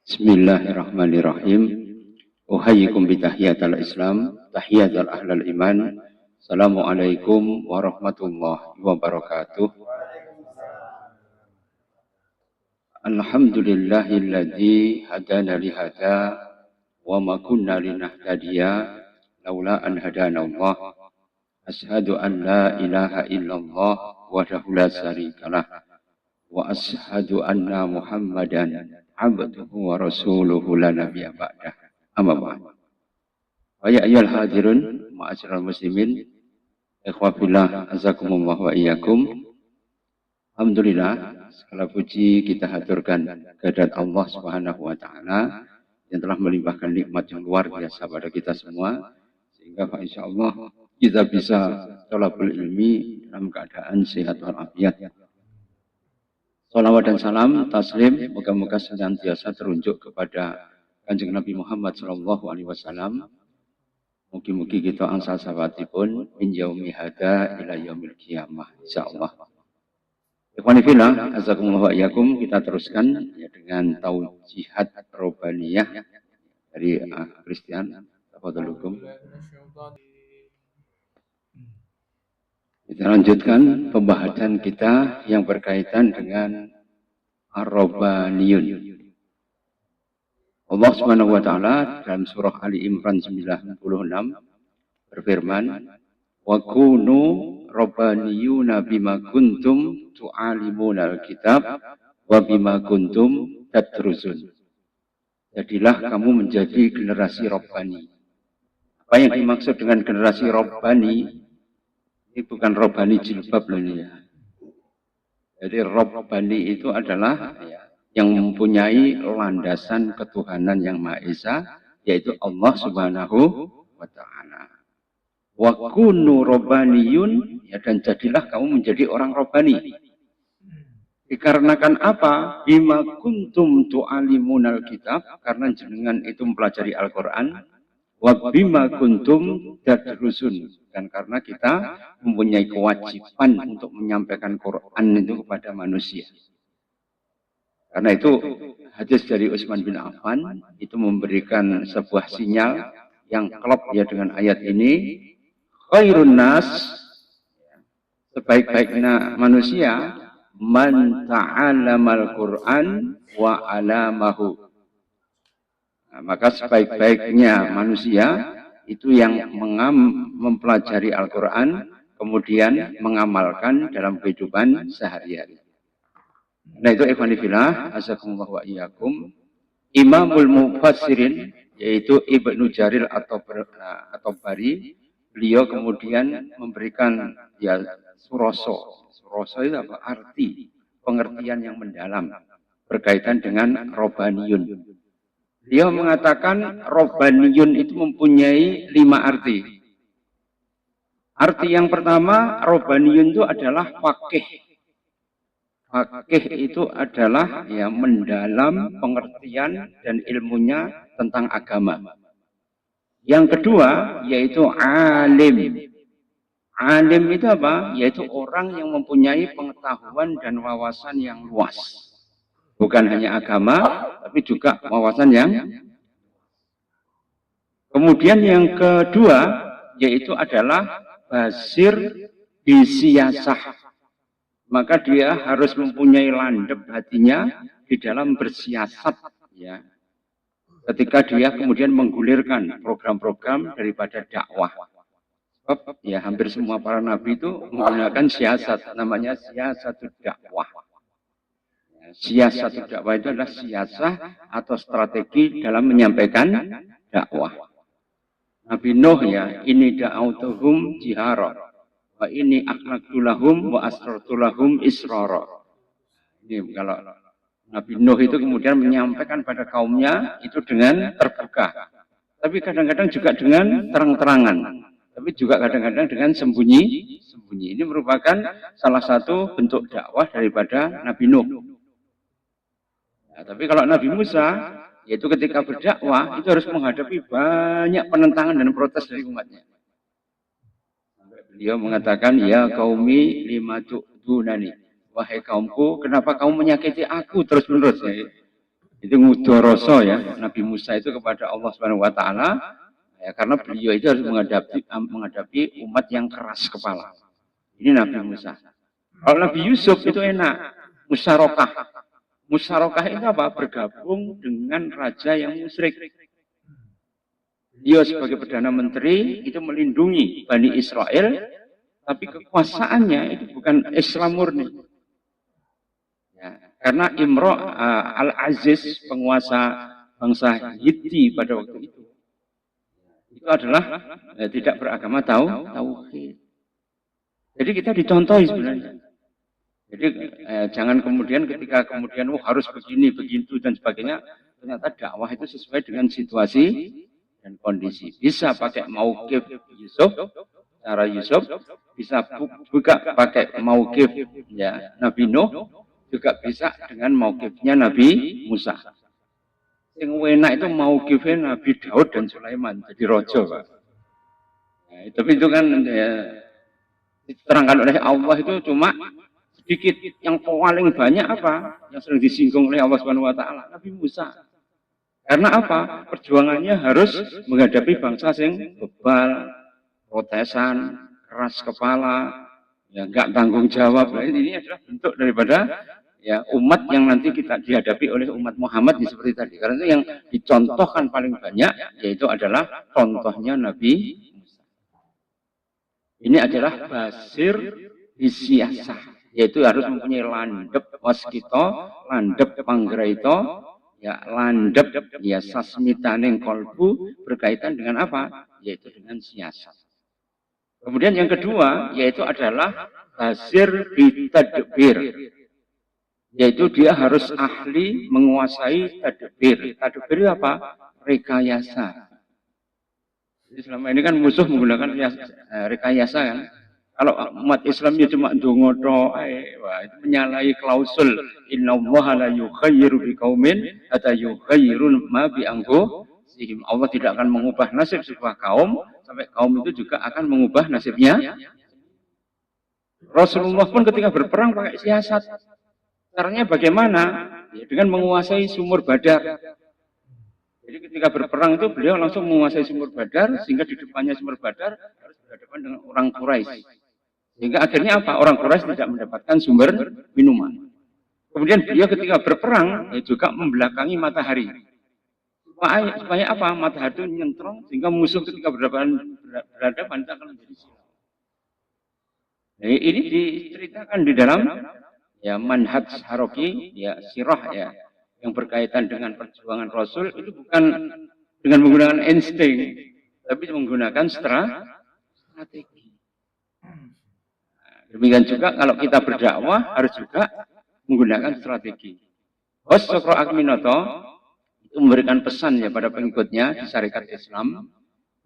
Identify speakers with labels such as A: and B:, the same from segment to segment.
A: Bismillahirrahmanirrahim. Uhayyikum bitahiyatal Islam, tahiyatal ahlal iman. Assalamualaikum warahmatullahi wabarakatuh. Alhamdulillahilladzi hadana lihada wa ma kunna linahtadiya laula an hadana Allah. Ashhadu an la ilaha illallah wahdahu la syarikalah wa ashhadu anna Muhammadan abduhu wa rasuluhu la nabiyya ba'dah. Amma ba'd. Wa ya ayyuhal hadirun ma'asyiral muslimin, ikhwah fillah, azakumullah wa iyyakum. Alhamdulillah, segala puji kita haturkan kehadirat Allah Subhanahu wa taala yang telah melimpahkan nikmat yang luar biasa pada kita semua, sehingga insyaallah kita bisa thalabul ilmi dalam keadaan sehat walafiat. Salawat dan salam, taslim, moga-moga senantiasa terunjuk kepada Kanjeng Nabi Muhammad SAW. Mugi-mugi kita angsal sawatipun min yaumi hada ila yaumil qiyamah, insyaallah. Ikhwani fillah, azakumullah wa iyyakum, kita teruskan ya, dengan taujihat robaniyah dari Christian. Tafadhalukum. Kita lanjutkan pembahasan kita yang berkaitan dengan Ar-Rabbaniyun. Allah Subhanahu wa taala dalam surah Ali Imran 96 berfirman, "Wa kunu rabbaniyuna bima kuntum tu'alimuna al-kitab wa bima kuntum tadrusun." Jadilah kamu menjadi generasi Rabbani. Apa yang dimaksud dengan generasi Rabbani? Ini bukan Rabbani jilbab loh ini ya. Jadi Rabbani itu adalah yang mempunyai landasan ketuhanan yang Maha Esa, yaitu Allah Subhanahu wa taala. Wa kunu rabbaniyun, ya, dan jadilah kamu menjadi orang Rabbani. Dikarenakan apa? Bima kuntum tu'alimunal kitab, karena jenengan itu mempelajari Al-Qur'an. Wa bima kuntum tadrusun, dan karena kita mempunyai kewajiban untuk menyampaikan Quran itu kepada manusia. Karena itu hadis dari Utsman bin Affan itu memberikan sebuah sinyal yang klop ya dengan ayat ini. Khairun nas, sebaik-baiknya manusia, man ta'alamal Quran wa alamahu. Nah, maka sebaik-baiknya manusia itu yang mempelajari Al-Quran, kemudian mengamalkan dalam kehidupan sehari-hari. Nah itu ikhwan fillah, azakumullah wa iyyakum. Imamul Mufassirin, yaitu Ibnu Jarir atau Bari, beliau kemudian memberikan ya suroso. Suroso itu apa? Arti, pengertian yang mendalam berkaitan dengan Rabbaniyun. Dia mengatakan Rabbaniyun itu mempunyai 5 arti. Arti yang pertama, Rabbaniyun itu adalah faqih. Faqih itu adalah ya mendalam pengertian dan ilmunya tentang agama. Yang kedua, yaitu alim. Alim itu apa? Yaitu orang yang mempunyai pengetahuan dan wawasan yang luas. Bukan hanya agama, tapi juga wawasan yang. Kemudian yang kedua, yaitu adalah basir bisiyasah. Maka dia harus mempunyai landep hatinya di dalam bersiasat. Ya. Ketika dia kemudian menggulirkan program-program daripada dakwah. Sebab ya hampir semua para nabi itu menggunakan siasat, namanya siasatul dakwah. Siasat dakwah itu adalah siasah atau strategi dalam menyampaikan dakwah. Nabi Nuh ya, ini da'autuhum jihara wa ini akhlaqtulahum wa asrartulahum israra. Ini kalau Nabi Nuh itu kemudian menyampaikan pada kaumnya itu dengan terbuka. Tapi kadang-kadang juga dengan terang-terangan. Tapi juga kadang-kadang dengan sembunyi-sembunyi. Ini merupakan salah satu bentuk dakwah daripada Nabi Nuh. Nah, tapi kalau Nabi Musa, yaitu ketika berdakwah, itu harus menghadapi banyak penentangan dan protes dari umatnya. Beliau mengatakan, ya qaumi lima tu'dunani. Wahai kaumku, kenapa kamu menyakiti aku terus-menerus? Itu ngudoroso ya, Nabi Musa itu kepada Allah Subhanahu wa taala ya, karena beliau itu harus menghadapi umat yang keras kepala. Ini Nabi Musa. Kalau Nabi Yusuf itu enak, musyarakah. Musyarakah itu apa? Bergabung dengan raja yang musyrik. Dia sebagai Perdana Menteri itu melindungi Bani Israel, tapi kekuasaannya itu bukan Islam murni. Ya, karena Imro Al-Aziz, penguasa bangsa Hiti pada waktu itu adalah tidak beragama tauhid. Jadi kita dicontohi sebenarnya. Jadi jangan kemudian ketika kemudian harus begini, begitu dan sebagainya, ternyata dakwah itu sesuai dengan situasi dan kondisi. Bisa pakai mauqif Yusuf, cara Yusuf, bisa buka pakai mauqif ya Nabi Nuh, juga bisa dengan mauqifnya Nabi Musa. Yang enak itu mauqifnya Nabi Daud dan Sulaiman, jadi rojo, Pak. Nah, tapi itu kan ya, diterangkan oleh Allah itu cuma sedikit. Yang paling banyak apa? Yang sering disinggung oleh Allah Subhanahu wa taala, Nabi Musa. Karena apa? Perjuangannya harus menghadapi bangsa yang bebal, protesan, keras kepala, ya enggak tanggung jawab. Nah, ini adalah bentuk daripada ya umat yang nanti kita dihadapi oleh umat Muhammad seperti tadi. Karena itu yang dicontohkan paling banyak yaitu adalah contohnya Nabi Musa. Ini adalah basir isiasah, yaitu harus mempunyai landep waskito, landep panggraito, ya landep ya sasmitaning kolbu, berkaitan dengan apa? Yaitu dengan siasat. Kemudian yang kedua yaitu adalah basir bitadbir, yaitu dia harus ahli menguasai tadbir. Tadbir apa? Rekayasa. Jadi selama ini kan musuh menggunakan rekayasa kan. Kalau umat Islamnya cuma dongo wah itu menyalahi klausul innallaha la yughayyiru biqaumin hatta yughayyiru ma bi anfusihim. Allah tidak akan mengubah nasib sebuah kaum sampai kaum itu juga akan mengubah nasibnya. Rasulullah pun ketika berperang pakai siasat. Caranya bagaimana? Ya, dengan menguasai sumur Badar. Jadi ketika berperang itu beliau langsung menguasai sumur Badar, sehingga di depannya sumur Badar harus berhadapan dengan orang Quraisy. Sehingga akhirnya apa? Orang Quraisy tidak mendapatkan sumber minuman. Kemudian beliau ketika berperang ya juga membelakangi matahari. Supaya apa? Matahari itu nyentrong sehingga musuh ketika berhadapan itu akan menjadi silau. Nah, ini diceritakan di dalam ya manhaj Haroki, ya sirah ya, yang berkaitan dengan perjuangan Rasul itu bukan dengan menggunakan insting, tapi menggunakan strategi. Demikian juga kalau kita berdakwah harus juga menggunakan strategi. Wasokro Akminoto itu memberikan pesan ya pada pengikutnya di Syarikat Islam.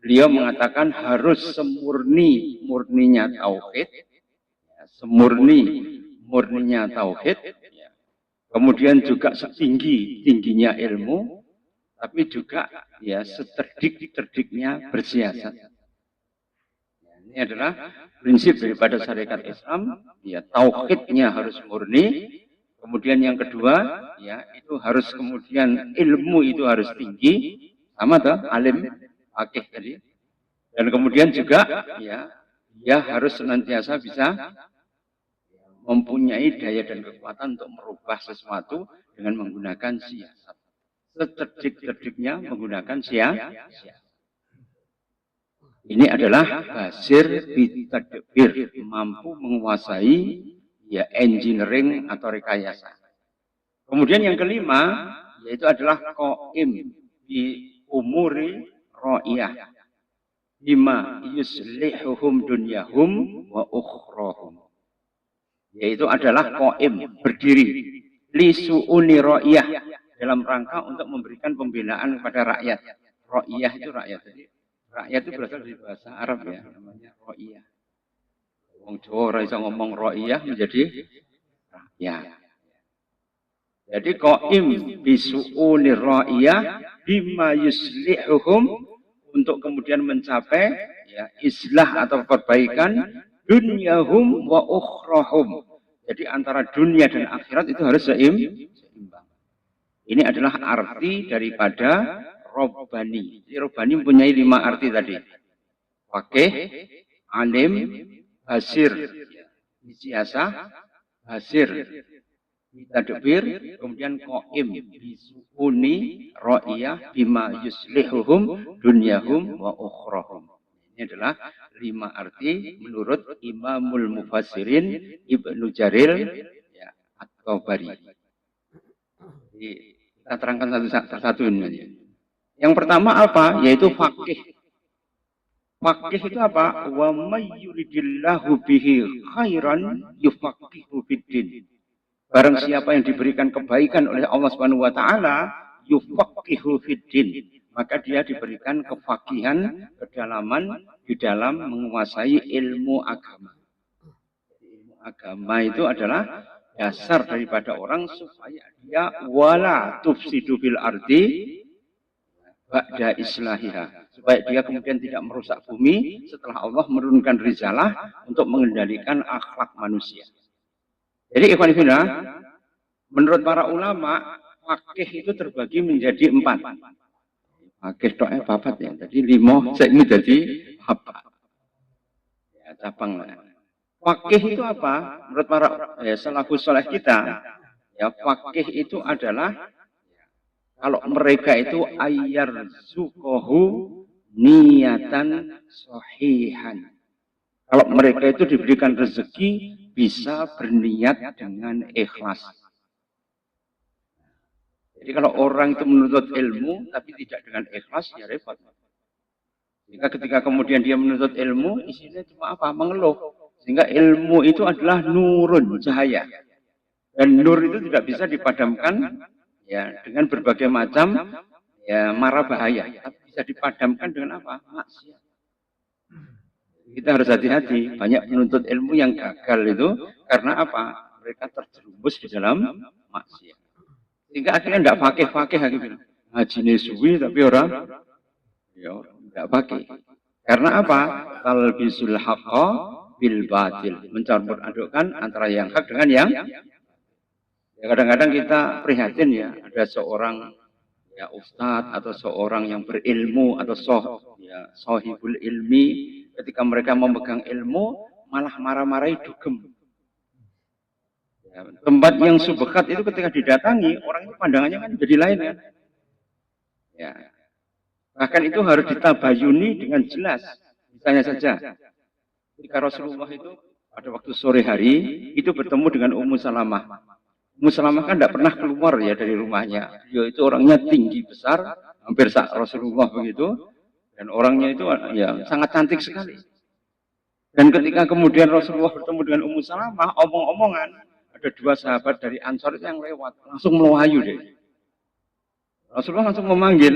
A: Beliau mengatakan harus semurninya tauhid, semurninya tauhid. Kemudian juga setingginya ilmu, tapi juga ya secerdik-cerdiknya bersiasat. Ini adalah prinsip daripada syariat Islam. Ya, tauhidnya harus murni. Kemudian yang kedua, ya itu harus kemudian ilmu itu harus tinggi, sama tuh alim, fakih tadi. Dan kemudian juga ya dia harus senantiasa bisa mempunyai daya dan kekuatan untuk merubah sesuatu dengan menggunakan siasat. Secerdik-cerdiknya menggunakan siasat. Ini adalah basir bitadbir, mampu menguasai ya engineering atau rekayasa. Kemudian yang kelima yaitu adalah qaim bi umuri ra'iyah bima yuslihuhum dunyahum wa ukhrahum. Yaitu adalah qaim, berdiri li su'uni ra'iyah, dalam rangka untuk memberikan pembelaan kepada rakyat. Ra'iyah itu rakyat. Rakyat itu berasal dari bahasa Arab ya, namanya ra'iyah. Wong Jawa ora iso ngomong ra'iyah menjadi rakyat. Jadi qaim bi su'uni ra'iyah bima yuslihuhum, untuk kemudian mencapai ya islah atau perbaikan dunyahum wa ukhrahum. Jadi antara dunia dan akhirat itu harus seimbang. Ini adalah arti daripada Robbani. Jadi Robbani mempunyai 5 arti tadi. Faqih, alim, basir, siasah, basir, tadbir, kemudian qaim, bisukuni, ra'iyah, bima yuslihuhum, dunyahum, wa ukhrahum. Ini adalah 5 arti menurut Imamul Mufassirin Ibnu Jarir ya, At-Tabari. Kita terangkan satu-satu ini. Yang pertama apa? Yaitu faqih. Faqih itu apa? Wa may yuridillahu bihi khairan yufaqihu fiddin. Barang siapa yang diberikan kebaikan oleh Allah Subhanahu wa taala, yufaqihu fiddin, maka dia diberikan kefakihan, kedalaman di dalam menguasai ilmu agama. Ilmu agama itu adalah dasar daripada orang supaya dia wala tufsidu fil ardi ba'da islahiha, supaya dia kemudian tidak merusak bumi setelah Allah menurunkan risalah untuk mengendalikan akhlak manusia. Jadi ikhwan fillah, menurut para ulama faqih itu terbagi menjadi 4. Faqih tok papat ya. Jadi 5 saiki jadi apa? Ya, cabang. Faqih itu apa? Menurut para salafus saleh kita, ya faqih itu adalah kalau mereka itu ayyar zukohu niatan sohihan. Kalau mereka itu diberikan rezeki, bisa berniat dengan ikhlas. Jadi kalau orang itu menuntut ilmu, tapi tidak dengan ikhlas, ya repot. Sehingga ketika kemudian dia menuntut ilmu, isinya cuma apa? Mengeluh. Sehingga ilmu itu adalah nurun, cahaya. Dan nur itu tidak bisa dipadamkan ya dengan berbagai macam ya mara bahaya, tapi bisa dipadamkan dengan apa? Maksiat. Kita harus hati-hati. Banyak penuntut ilmu yang gagal itu karena apa? Mereka terjerumus di dalam maksiat. Sehingga akhirnya tidak fakih-fakih akhirnya. Ngaji suwi tapi orang ya tidak fakih. Karena apa? Talbisul haqqa bil batil. Mencampur adukkan antara yang hak dengan yang ya, kadang-kadang kita prihatin ya, ada seorang ya ustadz atau seorang yang berilmu atau sohibul ilmi, ketika mereka memegang ilmu malah marah-marahi dugem. Ya, tempat yang subhat itu ketika didatangi orang itu pandangannya kan jadi lain kan. Ya. Bahkan itu harus ditabayuni dengan jelas. Misalnya saja, ketika Rasulullah itu pada waktu sore hari itu bertemu dengan Ummu Salamah. Ummu Salamah kan tidak pernah keluar ya dari rumahnya. Dia itu orangnya tinggi besar, hampir sak Rasulullah begitu, dan orangnya itu ya sangat cantik sekali. Dan ketika kemudian Rasulullah bertemu dengan Ummu Salamah, omong-omongan, ada 2 sahabat dari Ansor yang lewat, langsung melayu deh. Rasulullah langsung memanggil,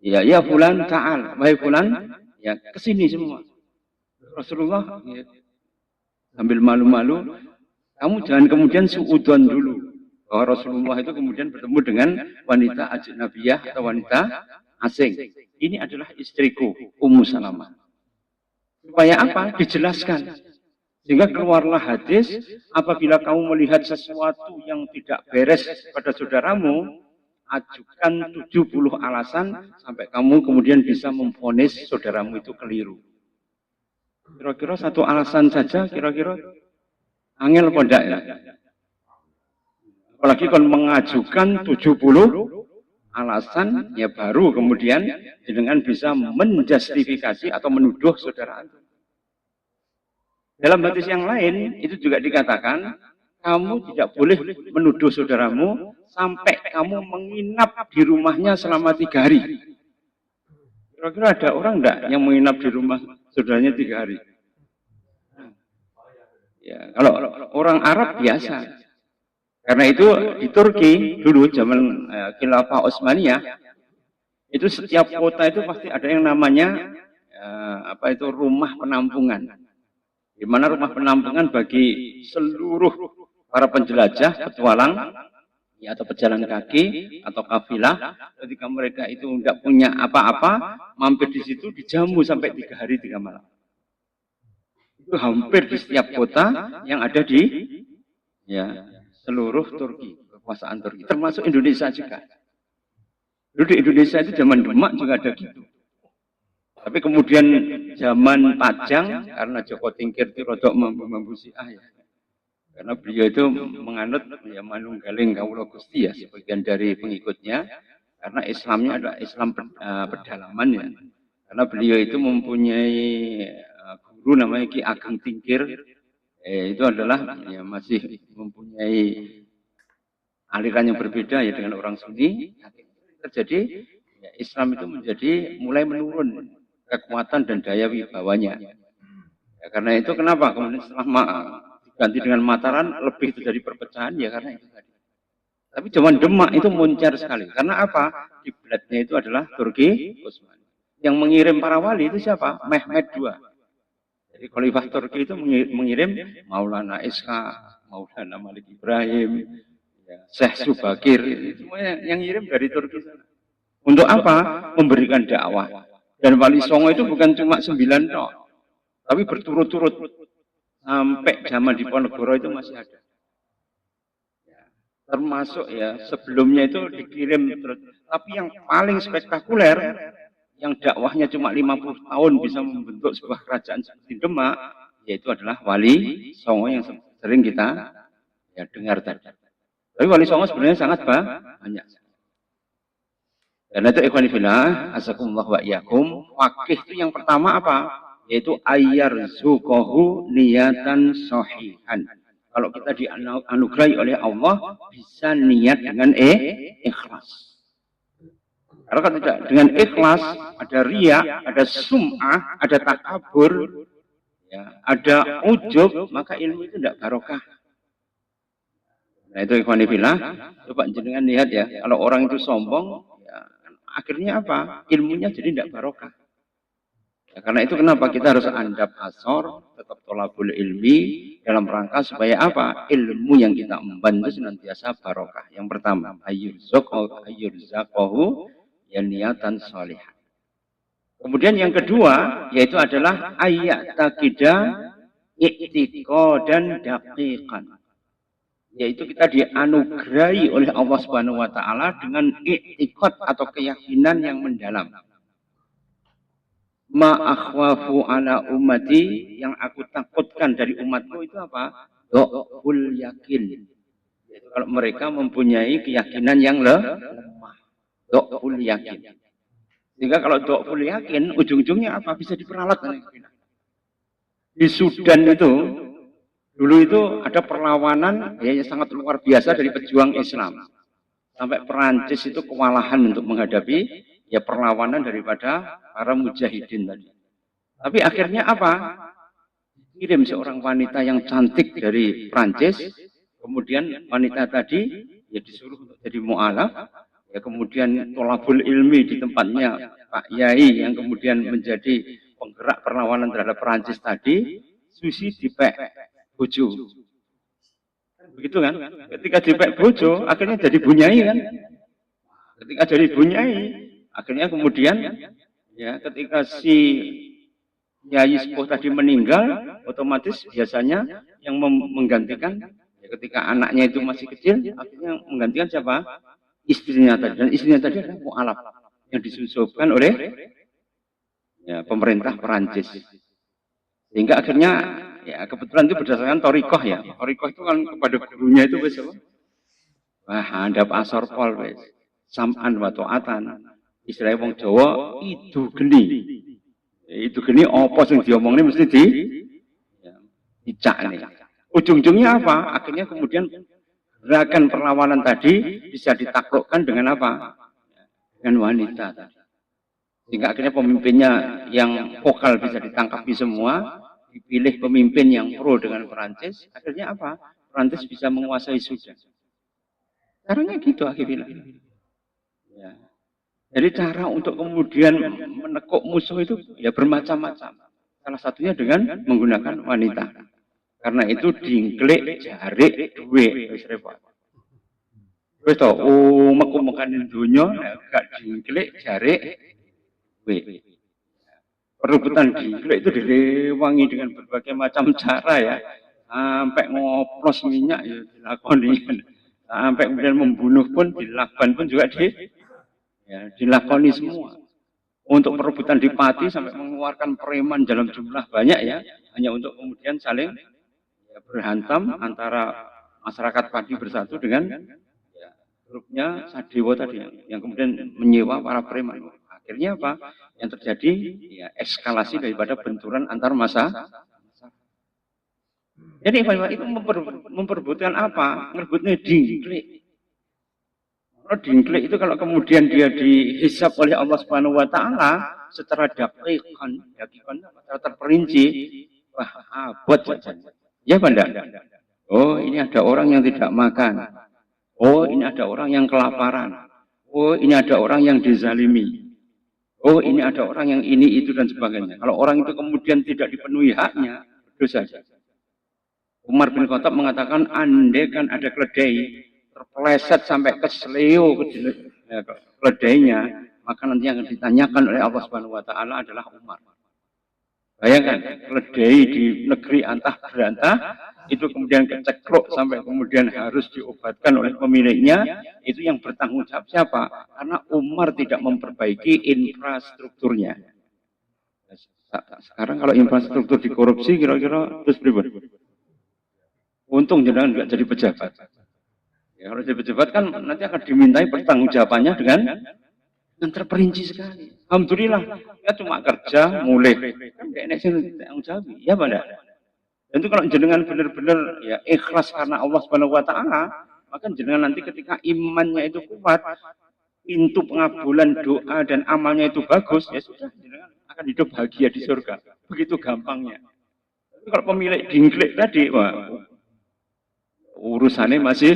A: ya fulan ta'al, wahai fulan, ya kesini semua. Rasulullah ya, sambil malu-malu, kamu jangan kemudian suudzon dulu bahwa Rasulullah itu kemudian bertemu dengan wanita ajnabiyah atau wanita asing. Ini adalah istriku, Ummu Salamah. Supaya apa? Dijelaskan. Sehingga keluarlah hadis, apabila kamu melihat sesuatu yang tidak beres pada saudaramu, ajukan 70 alasan sampai kamu kemudian bisa memvonis saudaramu itu keliru. Kira-kira 1 alasan saja, kira-kira angel apa enggak ya? Apalagi kalau mengajukan 70 alasan, ya baru kemudian dengan bisa menjustifikasi atau menuduh saudara. Dalam hadis yang lain, itu juga dikatakan, kamu tidak boleh menuduh saudaramu sampai kamu menginap di rumahnya selama 3 hari. Kira-kira ada orang enggak yang menginap di rumah saudaranya 3 hari? Ya, kalau orang Arab biasa. Karena itu di Turki dulu zaman Khilafah Utsmaniyah itu setiap kota itu pasti ada yang namanya rumah penampungan. Di mana rumah penampungan bagi seluruh para penjelajah, petualang, ya, atau pejalan kaki atau kafilah, ketika mereka itu tidak punya apa-apa, mampir di situ dijamu sampai 3 hari 3 malam. Itu hampir di setiap kota yang ada di ya seluruh Turki. kekuasaan Turki, termasuk Indonesia juga. Dulu di Indonesia itu zaman Demak juga ada gitu. Tapi kemudian zaman Pajang, karena Joko Tingkir itu rodok membusi ya. Karena beliau itu menganut ya manunggaling kawula Gusti ya, sebagian dari pengikutnya, karena Islamnya adalah Islam pedalaman ya. Karena beliau itu mempunyai guru namanya Ki Ageng Tingkir, itu adalah ya masih mempunyai aliran yang berbeda ya dengan orang Sunni. Terjadi ya, Islam itu menjadi mulai menurun kekuatan dan daya wibawanya. Ya, karena itu kenapa kemudian setelah diganti dengan Mataram lebih terjadi perpecahan ya karena itu tadi. Tapi zaman Demak itu moncer sekali. Karena apa? Kiblatnya itu adalah Turki Utsmani. Yang mengirim para wali itu siapa? Mehmed II. Jadi Khalifah Turki itu mengirim Maulana Ishaq, Maulana Malik Ibrahim, ya, Syekh Subakir, semuanya yang ngirim dari Turki sana. Untuk apa? Memberikan dakwah. Dan Wali Songo itu bukan cuma 9 tok, tapi berturut-turut sampai zaman Diponegoro itu masih ada. Ya, termasuk ya sebelumnya itu dikirim terus. Tapi yang paling spektakuler, yang dakwahnya cuma 50 tahun bisa membentuk sebuah kerajaan seperti Demak, yaitu adalah Wali Songo yang sering kita ya dengar tadi. Tapi Wali Songo sebenarnya sangat banyak. Karena itu ikhwan fillah, azakumullah wa iyyakum, fakih itu yang pertama apa? Yaitu ayyarzuqahu niyatan sahihan. Kalau kita dianugerahi oleh Allah, bisa niat dengan ikhlas. Kalau tidak dengan ikhlas, ada riya, ada sum'ah, ada takabur, ya, ada ujub, maka ilmu itu tidak barokah. Nah itu ikhwan fillah, coba jenengan lihat ya, kalau orang itu sombong, ya, akhirnya apa? Ilmunya jadi tidak barokah. Ya, karena itu kenapa kita harus andap asor, tetap tolabul ilmi, dalam rangka supaya apa? Ilmu yang kita emban itu senantiasa barokah. Yang pertama, ayyurzaqahu ya niatan salihah. Kemudian yang kedua, yaitu adalah ayat takidah i'tiqadan daqiqan. Yaitu kita dianugerahi oleh Allah Subhanahu wa taala dengan i'tiqad atau keyakinan yang mendalam. Ma akhwafu ala ummati, yang aku takutkan dari umatku itu apa? Do'ful yakin. Yaitu kalau mereka mempunyai keyakinan yang lemah. Do'ful yakin. Sehingga kalau do'ful yakin, ujung-ujungnya apa? Bisa diperalat. Di Sudan itu, dulu itu ada perlawanan yang sangat luar biasa dari pejuang Islam. Sampai Perancis itu kewalahan untuk menghadapi ya perlawanan daripada para mujahidin tadi. Tapi akhirnya apa? Kirim seorang wanita yang cantik dari Perancis, kemudian wanita tadi ya disuruh untuk jadi mu'alaf, ya kemudian tolabul ilmi di tempatnya Pak Yai yang kemudian menjadi penggerak perlawanan terhadap Perancis tadi, Susi dipek bojo. Begitu kan? Ketika dipek bojo, akhirnya jadi bunyai kan? Ketika jadi bunyai, akhirnya kemudian ya ketika si Yai Sepuh tadi meninggal, otomatis biasanya yang menggantikan ya ketika anaknya itu masih kecil, akhirnya menggantikan siapa? Istrinya tadi. Dan istrinya tadi adalah mu'alaf yang disusulkan oleh ya, pemerintah Perancis. Sehingga akhirnya ya kebetulan itu berdasarkan torikoh ya. Torikoh itu kan kepada gurunya itu wis apa? Wah, handap asor pol wis. Sam'an wa ta'atan. Istilah wong Jawa itu geni. Itu geni apa sing diomongne mesti dicak nih. Ujung-ujungnya apa? Akhirnya kemudian gerakan perlawanan tadi bisa ditaklukkan dengan apa? Dengan wanita tadi. Sehingga akhirnya pemimpinnya yang vokal bisa ditangkapi semua, dipilih pemimpin yang pro dengan Perancis, akhirnya apa? Perancis bisa menguasai Sudan. Caranya gitu akhirnya. Ya. Jadi cara untuk kemudian menekuk musuh itu ya bermacam-macam. Salah satunya dengan menggunakan wanita. Karena itu dingklik, jarik, duwe, wis repot. Wis to, meku-mekanin dunya, gak dingklik, jarik, duwe. Perebutan dingklik itu direwangi dengan berbagai macam cara ya. Sampai ngoplos minyak ya dilakoni. Sampai kemudian membunuh pun, dilakukan pun juga dilakoni semua. Untuk perebutan dipati sampai mengeluarkan preman dalam jumlah banyak ya, hanya untuk kemudian saling berhantam antara masyarakat Padi bersatu dengan grupnya Sadewa tadi yang kemudian menyewa para preman. Akhirnya apa? Yang terjadi ya eskalasi daripada benturan antar masa. Jadi itu memperebutkan apa? Merebutnya dingklik. Kalau dingklik itu kalau kemudian dia dihisap oleh Allah Subhanahu wa taala secara dakikan secara terperinci, wah abot saja. Ya Banda. Oh, ini ada orang yang tidak makan. Oh, ini ada orang yang kelaparan. Oh, ini ada orang yang dizalimi. Oh, ini ada orang yang ini itu dan sebagainya. Kalau orang itu kemudian tidak dipenuhi haknya, dosa. Umar bin Khattab mengatakan, andai kan ada keledai terpeleset sampai ke seleo keledainya, maka nanti yang ditanyakan oleh Allah Subhanahu wa taala adalah Umar. Bayangkan, keledai di negeri antah berantah itu kemudian kecekluk sampai kemudian harus diobatkan oleh pemiliknya, itu yang bertanggung jawab siapa? Karena Umar tidak memperbaiki infrastrukturnya. Sekarang kalau infrastruktur dikorupsi kira-kira terus berapa? Untung jangan nggak jadi pejabat. Ya, kalau jadi pejabat kan nanti akan dimintai pertanggungjawabannya dengan terperinci sekali. Alhamdulillah, ya cuma kerja, mulai. Kan nggak enak sih tanggung jawab. Ya Banda. Dan itu kalau jenengan benar-benar ya ikhlas karena Allah Subhanahu wa taala, maka jenengan nanti ketika imannya itu kuat, pintu pengabulan doa dan amalnya itu bagus, ya sudah jenengan akan hidup bahagia di surga. Begitu gampangnya. Tapi kalau pemilik dingklik tadi, wah, urusannya masih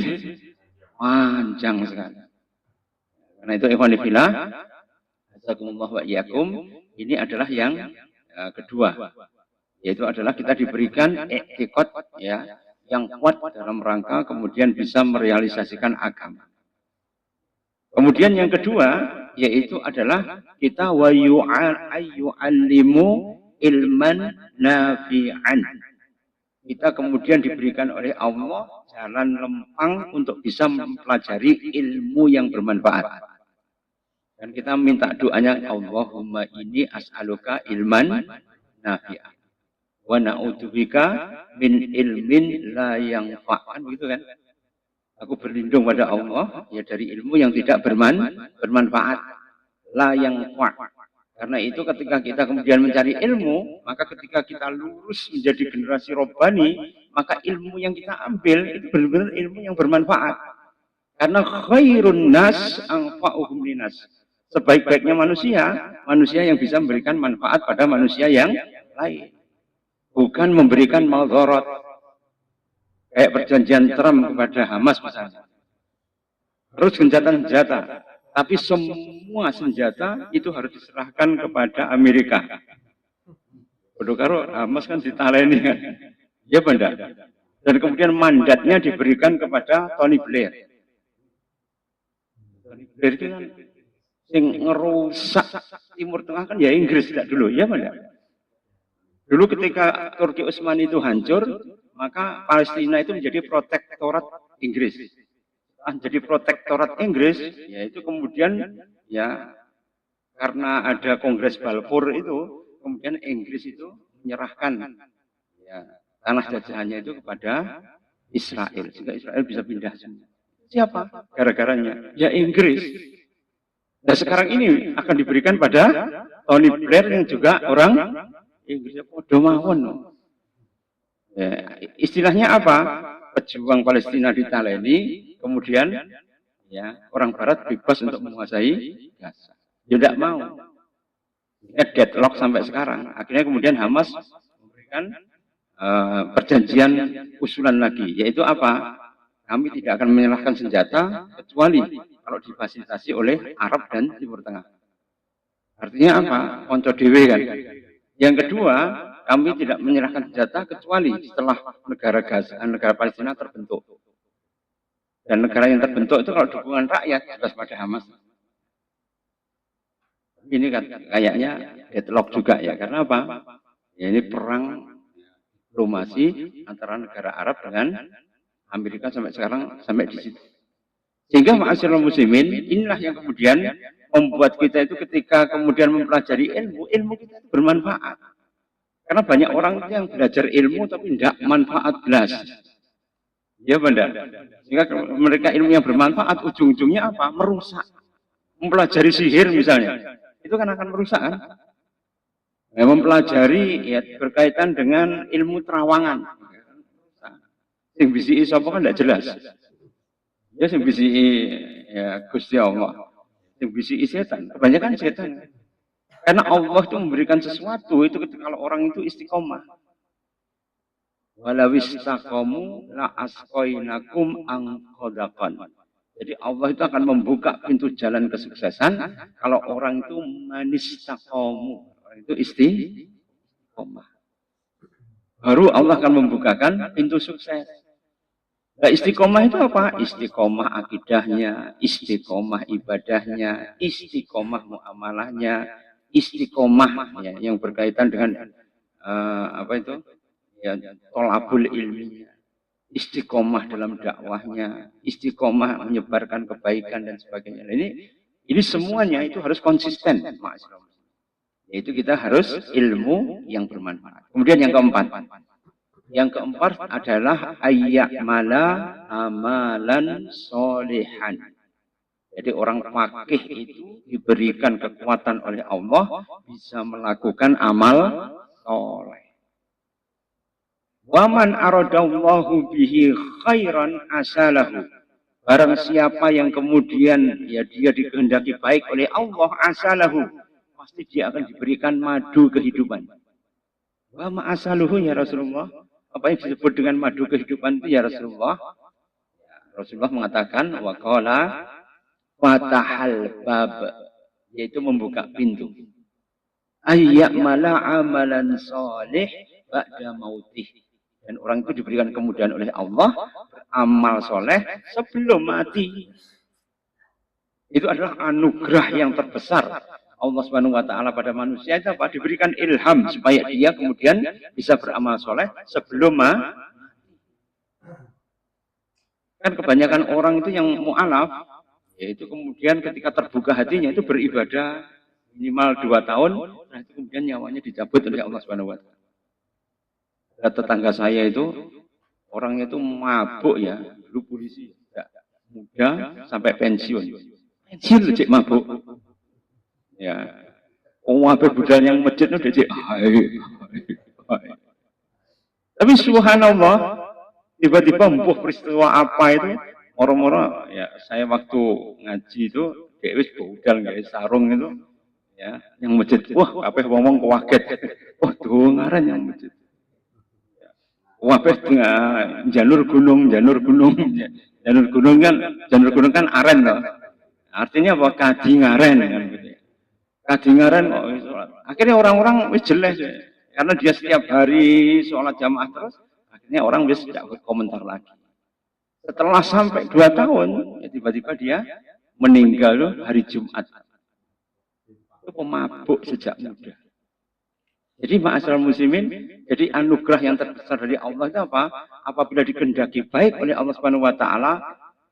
A: panjang sekali. Karena itu ikhwan fillah, jazakumullah wa iyyakum, ini adalah yang kedua, yaitu adalah kita diberikan i'tiqad ya yang kuat dalam rangka kemudian bisa merealisasikan agama. Kemudian yang kedua yaitu adalah kita wa yu'allimu ilman nafi'an. Kita kemudian diberikan oleh Allah jalan lempang untuk bisa mempelajari ilmu yang bermanfaat. Dan kita minta doanya, Allahumma inni as'aluka ilman nafi'an wa na'udzubika min ilmin la yanfa'an, begitu kan? Aku berlindung pada Allah ya dari ilmu yang tidak bermanfaat, la yanfa'. Karena itu ketika kita kemudian mencari ilmu, maka ketika kita lurus menjadi generasi robbani, maka ilmu yang kita ambil itu benar-benar ilmu yang bermanfaat. Karena khairun nas anfa'uhum linas. Sebaik-baiknya manusia yang bisa memberikan manfaat pada manusia yang lain. Bukan memberikan maldharat. Kayak perjanjian Trump kepada Hamas misalnya. Terus gencatan senjata. Tapi semua senjata itu harus diserahkan kepada Amerika. Bodoh karo Hamas kan ditaleni kan. Ya Banda. Dan kemudian mandatnya diberikan kepada Tony Blair. Tony Blair itu kan yang ngerusak Timur Tengah kan ya Inggris tidak dulu, ya Banda. Dulu ketika Turki Utsmani itu hancur, maka Palestina itu menjadi protektorat Inggris. Jadi protektorat Inggris, yaitu kemudian ya karena ada Kongres Balfour itu, kemudian Inggris itu menyerahkan ya, tanah jajahannya itu kepada Israel, sehingga Israel bisa pindah semua. Siapa? Gara-garanya ya Inggris. Nah sekarang ini akan diberikan pada Tony Blair yang juga orang Inggris. Domawon. Ya, istilahnya apa? Pejuang Palestina ditaleni, kemudian ya orang Barat bebas untuk menguasai Gaza. Dia tidak mau. Deadlock sampai sekarang. Akhirnya kemudian Hamas memberikan perjanjian usulan lagi, yaitu apa? Kami tidak akan menyerahkan senjata kecuali kalau difasilitasi oleh Arab dan Timur Tengah. Artinya apa? Konco dewe kan. Yang kedua, kami tidak menyerahkan senjata kecuali setelah negara Palestina terbentuk. Dan negara yang terbentuk itu kalau dukungan rakyat jelas pada Hamas. Ini kan kayaknya deadlock juga ya. Karena apa? Ya, ini perang diplomasi antara negara Arab dengan Amerika sampai sekarang sampai di situ. Sehingga ma'asyiral muslimin, inilah yang kemudian membuat kita itu ketika kemudian mempelajari ilmu, ilmu kita itu bermanfaat. Karena banyak orang yang belajar ilmu tapi tidak manfaat belas. Ya benar. Sehingga mereka ilmu yang bermanfaat ujung-ujungnya apa? Merusak. Mempelajari sihir misalnya, itu kan akan merusak kan? Ya, mempelajari ya berkaitan dengan ilmu terawangan. Yang bisi sapa kan tidak jelas. Ya yang bisi ya Gusti Allah. Yang bisi setan, kebanyakan setan. Karena Allah itu memberikan sesuatu itu ketika kalau orang itu istiqomah. Walau istaqamu la asqainakum angqadakan. Jadi Allah itu akan membuka pintu jalan kesuksesan kalau orang itu manistaqamu. Orang itu istiqomah. Baru Allah akan membukakan pintu sukses. Nah, istiqomah itu apa? Istiqomah akidahnya, istiqomah ibadahnya, istiqomah muamalahnya, istiqomah ya, yang berkaitan dengan apa itu? Ya, tolabul ilminya, istiqomah dalam dakwahnya, istiqomah menyebarkan kebaikan dan sebagainya. Nah, ini semuanya itu harus konsisten, Mas. Yaitu kita harus ilmu yang bermanfaat. Kemudian yang keempat. Yang keempat adalah ayyamala amalan solihan. Jadi orang fakih itu diberikan kekuatan oleh Allah bisa melakukan amal soleh. Waman aradallahu bihi khairan asalahu. Barang siapa yang kemudian ya dia dikehendaki baik oleh Allah asalahu, pasti dia akan diberikan madu kehidupan. Wa ma asaluhu ya Rasulullah. Apa yang disebut dengan madu kehidupan itu ya Rasulullah? Rasulullah mengatakan waqala fatahal bab, yaitu membuka pintu. Ayyamala amalan soleh ba'da mautih. Dan orang itu diberikan kemudahan oleh Allah beramal soleh sebelum mati. Itu adalah anugerah yang terbesar Allah Subhanahu wa taala pada manusia itu apa? Diberikan ilham supaya dia kemudian bisa beramal soleh sebelum kan kebanyakan orang itu yang mu'alaf, yaitu kemudian ketika terbuka hatinya itu beribadah minimal 2 tahun, nah itu kemudian nyawanya dicabut oleh Allah Subhanahu wa taala. Tetangga saya itu orangnya itu mabuk ya, dulu polisi, muda sampai pensiun. Pensiun cek mabuk. Ya, apa budal yang masjid itu dia tapi subhanallah, tiba-tiba empuh peristiwa apa itu, moro-moro ya saya waktu ngaji itu, kayak wis budal nggak sarung itu, ya, yang masjid, wah apa ngomong kaget, wah tuh ngaran yang masjid, wah tengah jalur gunung kan aren loh, artinya apa kadingaren kan gitu. Kadingaren kok sholat. Akhirnya orang-orang wis jelas ya. Karena dia setiap hari sholat jamaah terus, akhirnya orang wis tidak berkomentar lagi. Setelah sampai 2 tahun, ya tiba-tiba dia meninggal loh, hari Jumat. Itu pemabuk sejak muda. Jadi ma'asyiral muslimin, jadi anugerah yang terbesar dari Allah itu apa? Apabila dikehendaki baik oleh Allah Subhanahu wa taala,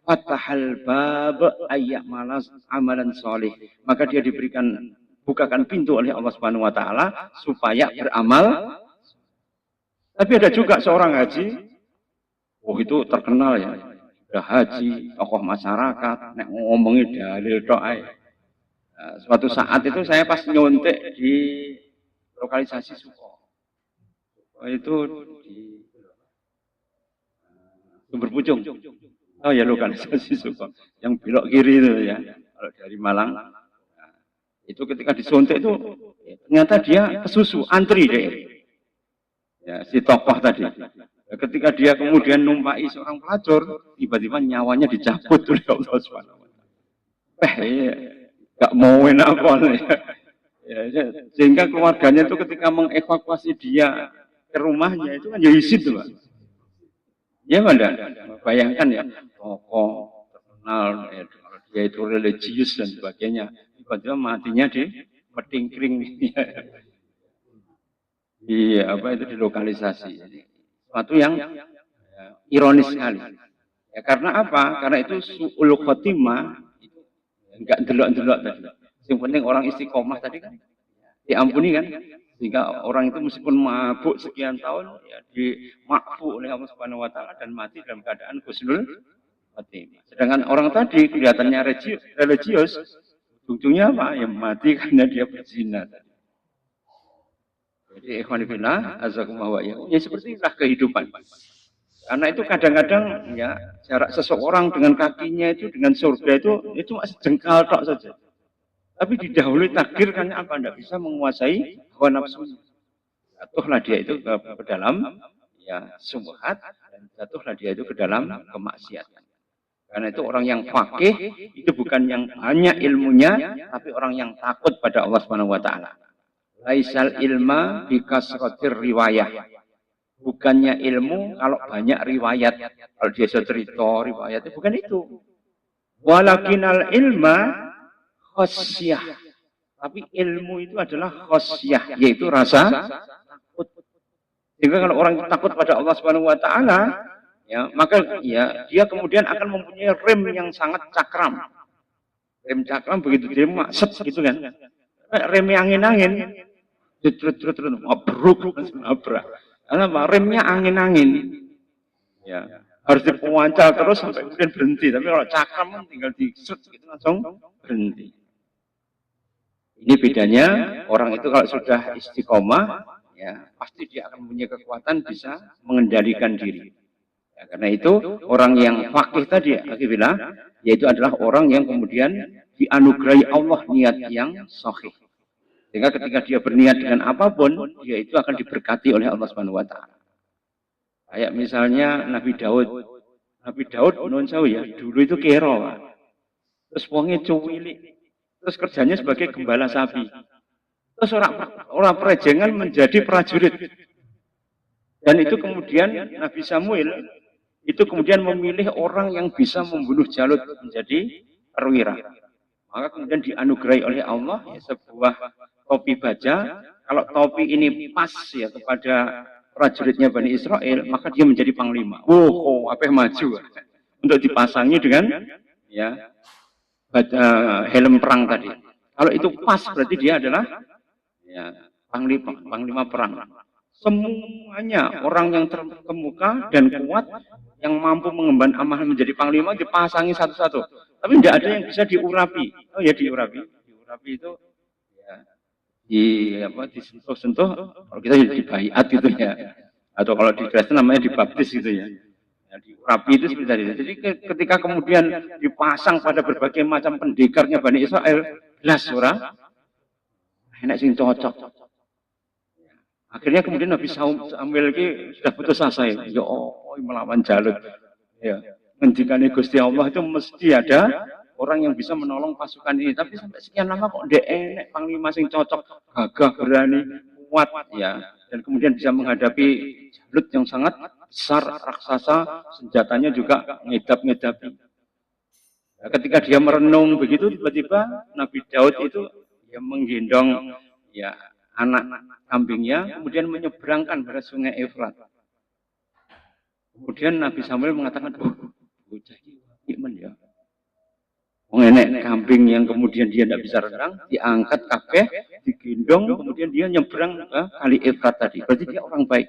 A: fatahal bab ayyamalas amalan soleh, maka dia diberikan bukakan pintu oleh Allah Subhanahu wa taala supaya beramal. Tapi ada juga seorang haji, oh itu terkenal ya, sudah haji, tokoh masyarakat, nek ngomongin dalil tok ae. Nah, suatu saat itu saya pas nyontek di lokalisasi Suko. Itu di Sumber Pucung. Oh ya lokalisasi Suko. Yang belok kiri itu ya. Kalau dari Malang. Nah, itu ketika disontek itu ternyata dia kesusu, antri deh. Ya, si tokoh tadi. Ketika dia kemudian numpai seorang pelacur, tiba-tiba nyawanya dicabut oleh Allah Subhanahu wa taala. Gak mau apa ya, sehingga keluarganya itu ketika mengevakuasi dia ke rumahnya itu kan ya izin tuh, Pak. Ya Banda, bayangkan ya, tokoh terkenal, ya, kalau dia itu religius dan sebagainya, tiba-tiba matinya di petingkring, di apa itu di lokalisasi. Suatu yang ironis sekali. Ya karena apa? Karena itu su'ul khotimah, enggak delok-delok tadi. Yang penting orang istiqomah tadi kan diampuni kan, sehingga orang itu meskipun mabuk sekian tahun ya dimakfu oleh Allah Subhanahu wa taala dan mati dalam keadaan husnul khotimah. Sedangkan orang tadi kelihatannya religius, ujungnya apa? Ya mati karena dia berzina. Jadi ikhwan fillah, azakumullah ya seperti itulah kehidupan. Karena itu kadang-kadang ya jarak seseorang dengan kakinya itu dengan surga itu masih jengkal tok saja. Tapi didahului takdir karena apa? Tidak bisa menguasai hawa nafsu. Jatuhlah dia itu ke dalam ya subhat dan jatuhlah dia itu ke dalam kemaksiatan. Karena itu orang yang fakih itu bukan yang banyak ilmunya, tapi orang yang takut pada Allah Subhanahu wa taala. Laisal ilma bikasratir riwayah. Bukannya ilmu kalau banyak riwayat. Kalau dia cerita riwayat itu bukan itu. Walakinal ilma khosyah. Tapi ilmu itu adalah khosyah, yaitu rasa takut. Sehingga kalau orang takut pada Allah Subhanahu wa taala, ya, maka ya dia kemudian akan mempunyai rem yang sangat cakram. Rem cakram begitu dia maksud gitu kan. Rem angin-angin. Trut mabruk nabrak. Karena remnya angin-angin. Ya, harus dipuancal terus sampai kemudian berhenti. Tapi kalau cakram tinggal diset gitu langsung berhenti. Ini bedanya orang itu kalau sudah istiqomah, ya pasti dia akan punya kekuatan bisa mengendalikan diri. Ya, karena itu orang yang fakih tadi, akhirnya, yaitu adalah orang yang kemudian dianugerahi Allah niat yang sahih. Sehingga ketika dia berniat dengan apapun, dia itu akan diberkati oleh Allah Subhanahu wa taala. Kayak misalnya Nabi Daud. Nabi Daud non ya, dulu itu kero. Terus wongnya cuwilik. Terus kerjanya sebagai gembala sapi. Terus orang perejengan menjadi prajurit. Dan itu kemudian Nabi Samuel itu kemudian memilih orang yang bisa membunuh Jalut menjadi perwira. Maka kemudian dianugerahi oleh Allah ya, sebuah topi baja. Kalau topi ini pas ya kepada prajuritnya Bani Israel, maka dia menjadi panglima. Apa yang maju untuk dipasangi dengan ya helm perang tadi. Kalau itu pas berarti dia adalah ya, panglima perang. Semuanya orang yang terkemuka dan kuat yang mampu mengemban amanah menjadi panglima dipasangi satu-satu. Tapi tidak ada yang bisa diurapi. Oh ya diurapi. Diurapi itu ya disentuh-sentuh. Kalau kita dibaiat gitu ya. Atau kalau di Kristen namanya dibaptis gitu ya. Ya, diurapi itu seperti tadi. Jadi ketika kemudian dipasang pada berbagai macam pendekarnya Bani Israel, belas ora enak sing cocok. Akhirnya kemudian Nabi Samuel ini sudah putus asa ya melawan Jalut. Ya, ngendikane Gusti Allah itu mesti ada orang yang bisa menolong pasukan ini. Tapi sampai sekian lama kok ndek enek panglima sing cocok, gagah, berani, kuat ya. Dan kemudian bisa menghadapi Jalut yang sangat besar, raksasa, senjatanya juga ngedap-ngedapi. Nah, ketika dia merenung begitu, tiba-tiba Nabi Daud itu ya menggendong ya anak kambingnya, kemudian menyeberangkan pada sungai Efrat. Kemudian Nabi Samuel mengatakan, bocah iman ya. Mengenek kambing yang kemudian dia tidak bisa renang, diangkat kabeh, digendong, kemudian dia nyebrang ke kali Efrat tadi. Berarti dia orang baik.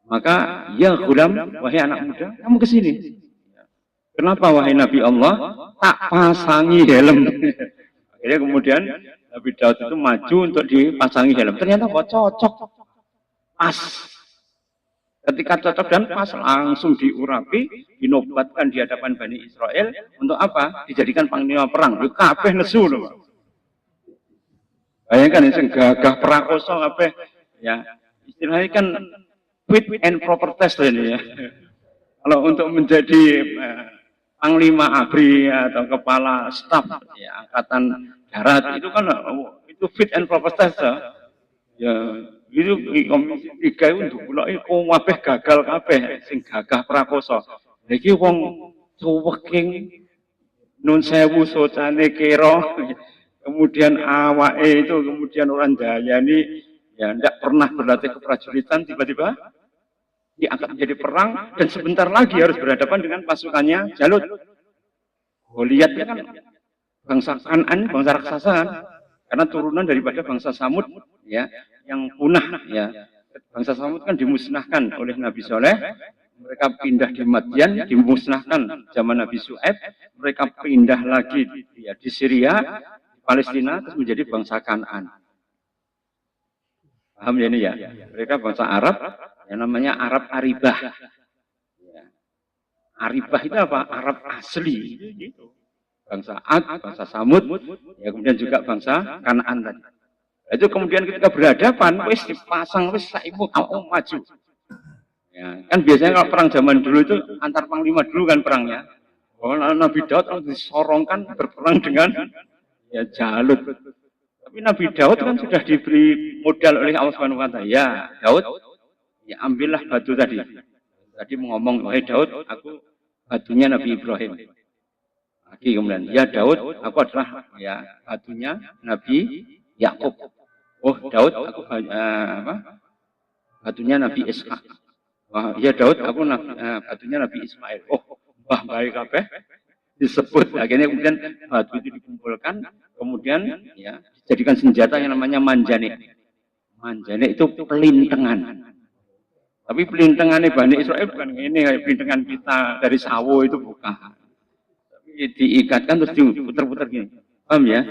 A: Maka, ya gulam, wahai anak muda, kamu ke sini. Kenapa wahai Nabi Allah? Tak pasangi helm. Akhirnya kemudian Nabi Daud itu maju untuk dipasangi helm. Ternyata kok cocok. Pas. Ketika cocok dan pas langsung diurapi, dinobatkan di hadapan Bani Israel untuk apa? Dijadikan panglima perang. Lu kabeh nesu loh. Bayangkan ini gagah prakoso kabeh ya. Istilahnya kan fit and proper test ini ya. Kalau untuk menjadi panglima ABRI atau kepala staf ya, angkatan darat itu kan itu fit and proper test ya. Itu komisi 3 itu nduluk kabeh gagal kabeh sing gagah prakoso. Iki wong cuweking nun sewu socane kero kemudian awake itu kemudian orang dayani ya ndak pernah berlatih keprajuritan tiba-tiba diangkat menjadi perang, dan sebentar lagi harus berhadapan dengan pasukannya Jalut. Goliatnya kan bangsa Kan'an, bangsa raksasa kan, karena turunan daripada bangsa Samud, ya, yang punah, ya. Bangsa Samud kan dimusnahkan oleh Nabi Soleh, mereka pindah di Madian, dimusnahkan zaman Nabi Syuaib, mereka pindah lagi ya, di Syria, di Palestina, terus menjadi bangsa Kan'an. Paham ya ini ya? Mereka bangsa Arab, yang namanya Arab Aribah. Ya. Aribah itu apa? Arab asli. Gitu. Bangsa Ad, bangsa Samud, ya kemudian juga bangsa Kan'an tadi. Itu kemudian ketika berhadapan, wis dipasang, wis saimu maju. Ya, kan biasanya kalau perang zaman dulu itu antar panglima dulu kan perangnya. Kalau Nabi Daud disorongkan berperang dengan ya Jalut. Tapi Nabi Daud kan sudah diberi modal oleh Allah Subhanahu wa taala. Ya, Daud, ya ambillah batu tadi. Tadi ngomong, wahai Daud, aku batunya Nabi Ibrahim. Lagi kemudian, ya Daud, aku adalah ya batunya Nabi Yakub. Oh Daud, aku batunya Nabi Ishak. Wah, ya Daud, aku batunya Nabi Ismail. Oh, wah baik kabeh disebut. Akhirnya kemudian batu itu dikumpulkan, kemudian ya dijadikan senjata yang namanya manjanik. Manjanik itu pelintengan. Tapi pelintengannya Bani Israel bukan ini kayak pelintengan kita dari sawo itu bukan. Tapi diikatkan terus diputar-putar gini. Paham ya?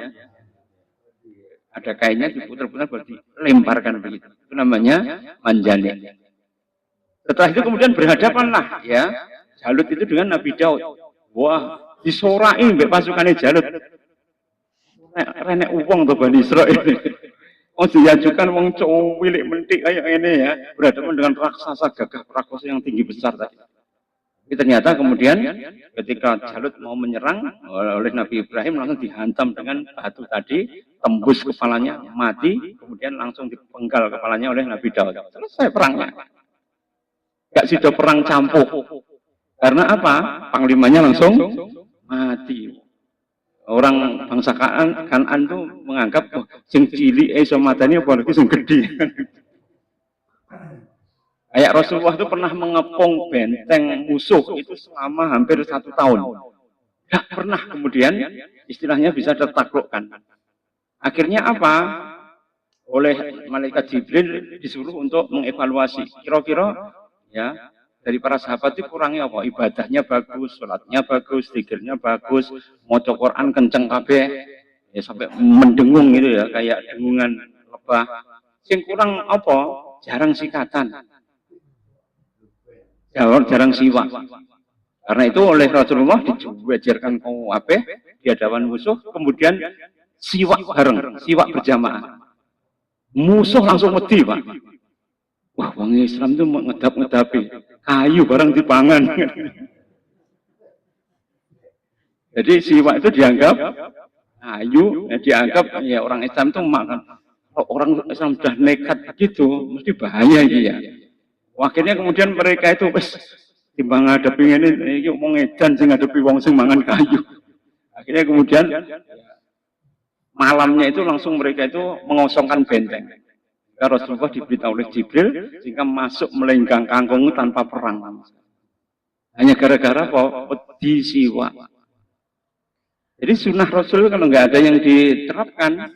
A: Ada kainnya diputar-putar berarti lemparkan begitu. Itu namanya manjanik. Setelah itu kemudian berhadapanlah ya Jalut itu dengan Nabi Daud. Wah, disorai mbek pasukannya Jalut. Renek uang tuh Bani Israel. Oh diajukan wong cilik mentik kayak ini ya, berhadapan dengan raksasa gagah prakosa yang tinggi besar tadi. Tapi ternyata kemudian ketika Jalut mau menyerang oleh Nabi Ibrahim langsung dihantam dengan batu tadi, tembus kepalanya, mati, kemudian langsung dipenggal kepalanya oleh Nabi Daud. Selesai perangnya. Gak sudah perang campur. Karena apa? Panglimanya langsung mati. Orang bangsa Kan'an itu menganggap sing cilik iso matane apalagi sing gede. Kayak Rasulullah itu pernah mengepung benteng musuh itu selama hampir 1 tahun. Gak pernah kemudian istilahnya bisa tertaklukkan. Akhirnya apa? Oleh malaikat Jibril disuruh untuk mengevaluasi. Kira-kira ya dari para sahabat itu kurangnya apa? Ibadahnya bagus, sholatnya bagus, zikirnya bagus, maca Quran kenceng kabeh, ya sampai mendengung gitu ya, kayak dengungan lebah. Sing kurang apa? Jarang sikatan, jarang siwak. Karena itu oleh Rasulullah diajarkan kaum kabeh di hadapan musuh, kemudian siwak bareng, siwak berjamaah. Musuh langsung wedi, Pak. Wah, wong Islam itu ngedap-ngedapi kayu barang dipangan. Jadi siwak itu dianggap kayu, dianggap ya orang Islam itu makan. Kalau orang Islam sudah nekat begitu, mesti bahaya ya. Akhirnya kemudian mereka itu wes timbang ngadepi ini mau ngedan sing ngadepi wong sing mangan kayu. Akhirnya kemudian malamnya itu langsung mereka itu mengosongkan benteng. Rasulullah diberitahu oleh Jibril sehingga masuk melenggang kangkung tanpa perang. Hanya gara-gara apa? Wedi siwak. Jadi sunnah Rasul kalau nggak ada yang diterapkan,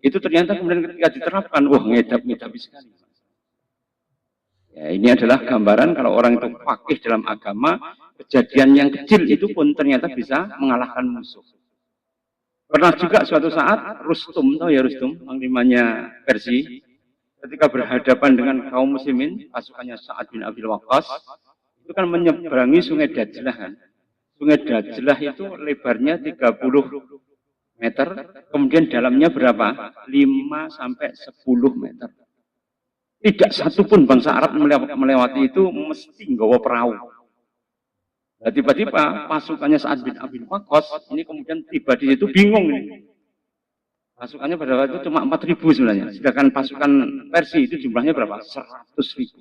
A: itu ternyata kemudian ketika diterapkan, wah ngedap-ngedap sekali. Ya, ini adalah gambaran kalau orang itu faqih dalam agama, kejadian yang kecil itu pun ternyata bisa mengalahkan musuh. Pernah juga suatu saat Rustum, tahu ya Rustum, panglimanya Persia, ketika berhadapan dengan kaum muslimin, pasukannya Sa'ad bin Abi Waqqas, itu kan menyeberangi sungai Dajlah kan. Sungai Dajlah itu lebarnya 30 meter, kemudian dalamnya berapa? 5 sampai 10 meter. Tidak satu pun bangsa Arab melewati itu mesti nggawa perahu. Nah, tiba-tiba pasukannya Sa'ad bin Abi Waqqas ini kemudian tiba di situ bingung ini. Pasukannya pada waktu itu cuma 4.000 sebenarnya. Sedangkan pasukan Persia itu jumlahnya berapa? 100.000.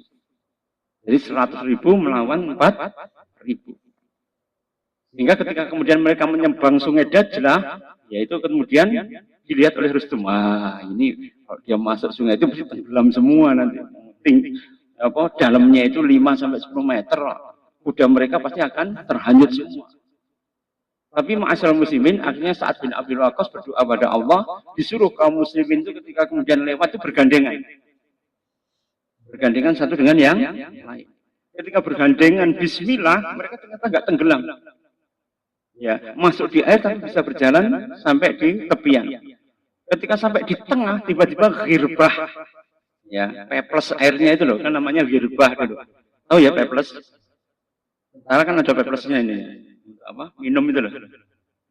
A: Jadi 100.000 melawan 4.000. Sehingga ketika kemudian mereka menyembang sungai Dajlah, yaitu kemudian dilihat oleh Rustum. Wah, ini kalau dia masuk sungai itu pasti tenggelam semua nanti. dalamnya itu 5 sampai 10 meter, kuda mereka pasti akan terhanyut semua. Tapi ma'asyiral muslimin, akhirnya Sa'ad bin Abi Waqqas berdoa pada Allah, disuruh kaum muslimin itu ketika kemudian lewat itu bergandengan. Bergandengan satu dengan yang lain. Ketika bergandengan bismillah, mereka ternyata nggak tenggelam. Ya, masuk di air tapi bisa berjalan sampai di tepian. Ketika sampai di tengah, tiba-tiba girbah. Ya, peples airnya itu loh, kan namanya girbah dulu. Oh ya, peples. Sekarang kan ada peplesnya ini. Apa? Minum itu loh.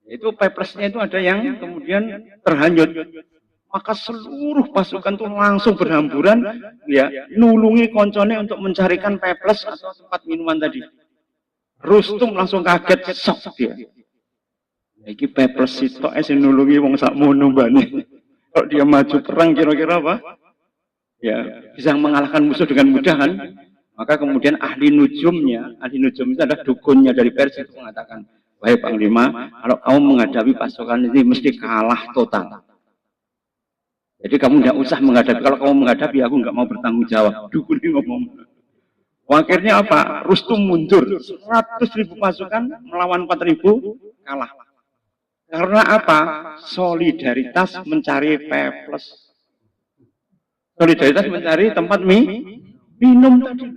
A: Itu peplesnya itu ada yang kemudian terhanyut. Maka seluruh pasukan itu langsung berhamburan, ya, nulungi koncone untuk mencarikan peples atau tempat minuman tadi. Rustum langsung kaget, sok dia. Iki peples itu nulungi wong sakmono mbane. Kalau dia maju perang kira-kira apa? Ya, bisa mengalahkan musuh dengan mudah kan? Maka kemudian ahli nujum itu adalah dukunnya dari Persia itu mengatakan, wahai Panglima, kalau kamu menghadapi pasukan ini mesti kalah total. Jadi kamu tidak usah menghadapi, kalau kamu menghadapi aku nggak mau bertanggung jawab. Dukun ini ngomong. Akhirnya apa? Rustum mundur, 100.000 pasukan melawan 4.000 kalah. Karena apa? Solidaritas mencari peples. Solidaritas mencari tempat minum tadi.